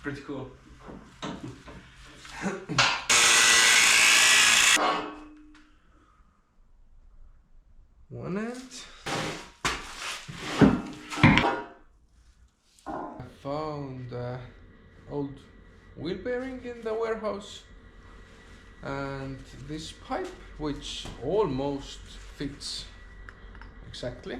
pretty cool. One end. I found old wheel bearing in the warehouse, and this pipe, which almost fits exactly.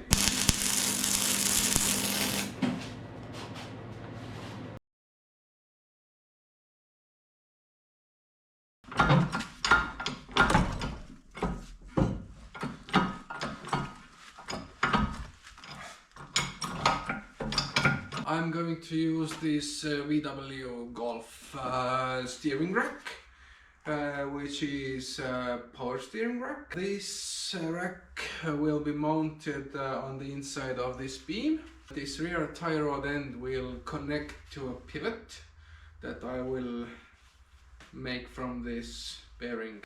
I'm going to use this VW Golf steering rack, which is a power steering rack. This rack will be mounted on the inside of this beam. This rear tie rod end will connect to a pivot that I will make from this bearing.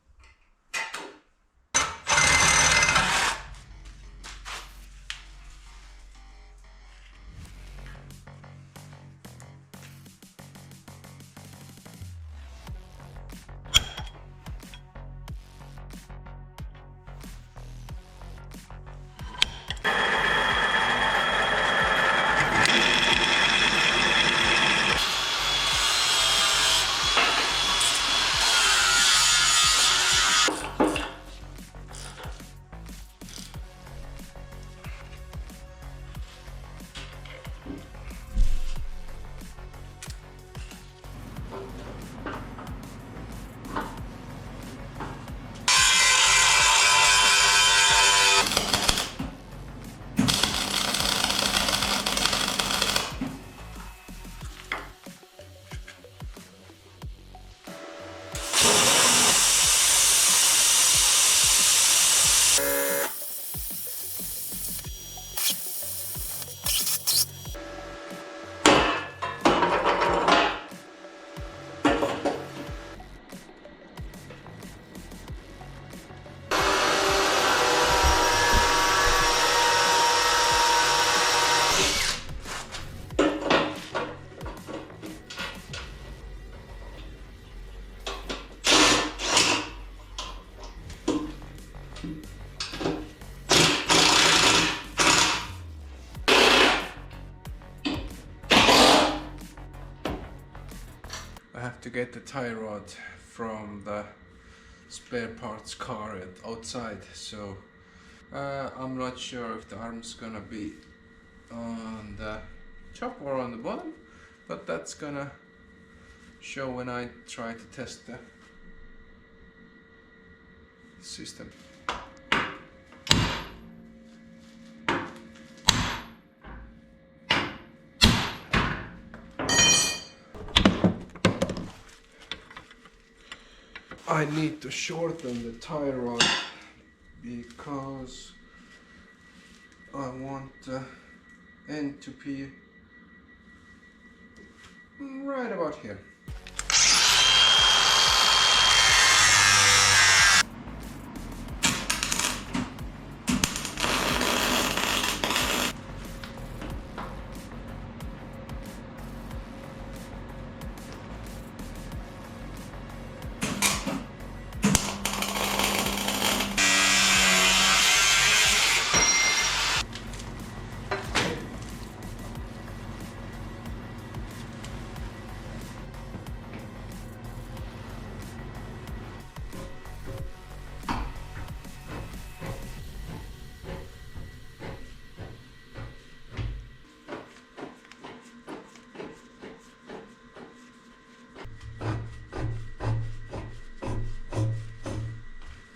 I have to get the tie rod from the spare parts car outside, so I'm not sure if the arm's gonna be on the top or on the bottom, but that's gonna show when I try to test the system. I need to shorten the tie rod because I want the end to be right about here.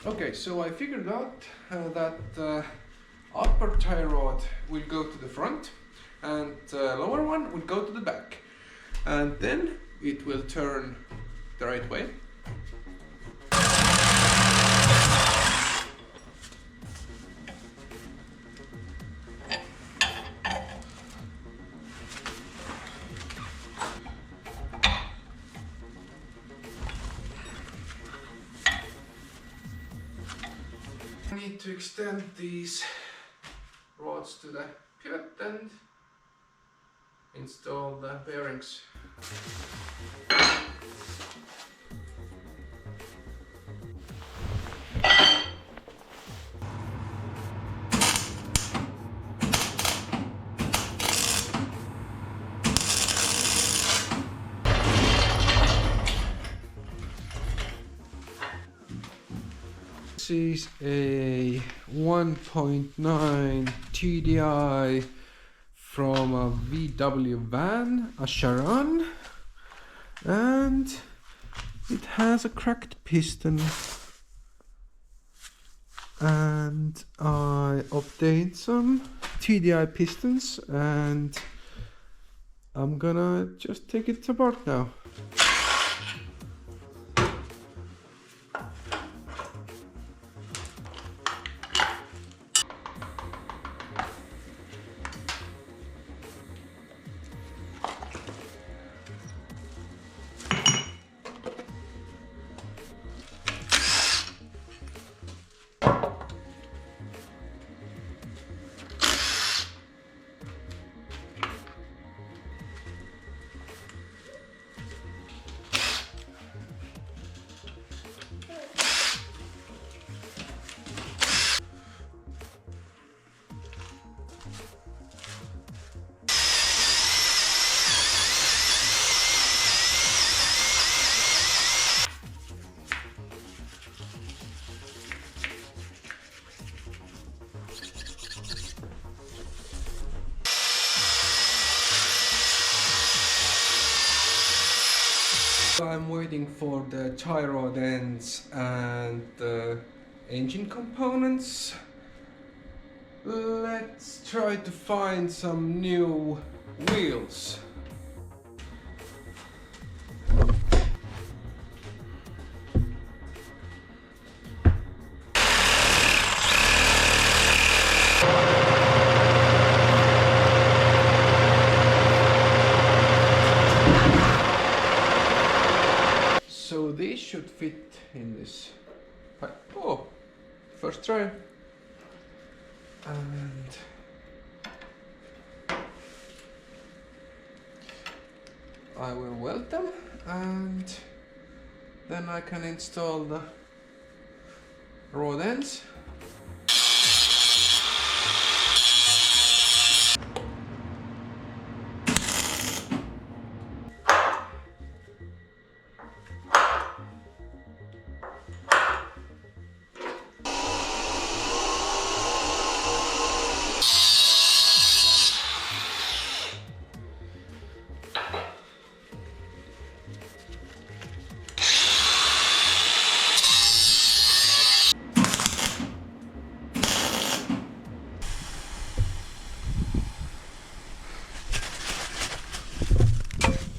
Okay, so I figured out that upper tie rod will go to the front and lower one will go to the back, and then it will turn the right way. I need to extend these rods to the pivot and install the bearings. This is a 1.9 TDI from a VW van, a Charan, and it has a cracked piston, and I obtained some TDI pistons and I'm gonna just take it apart now. I'm waiting for the tie rod ends and the engine components. Let's try to find some new wheels. So these should fit in this pipe. Oh, first try. And I will weld them, and then I can install the rod ends.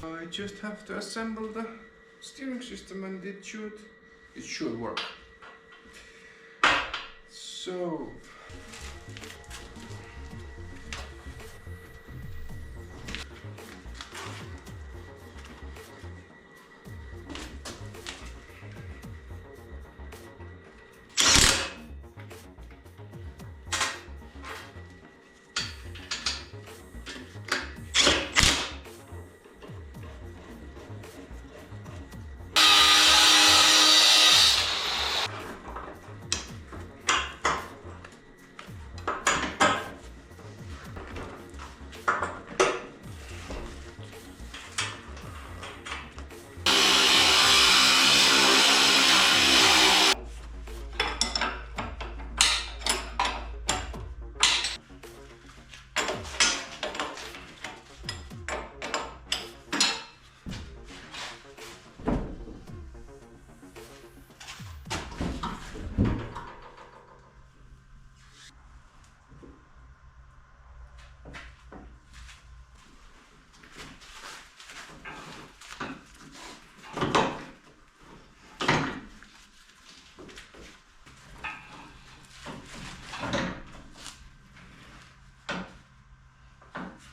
I just have to assemble the steering system and it should work. So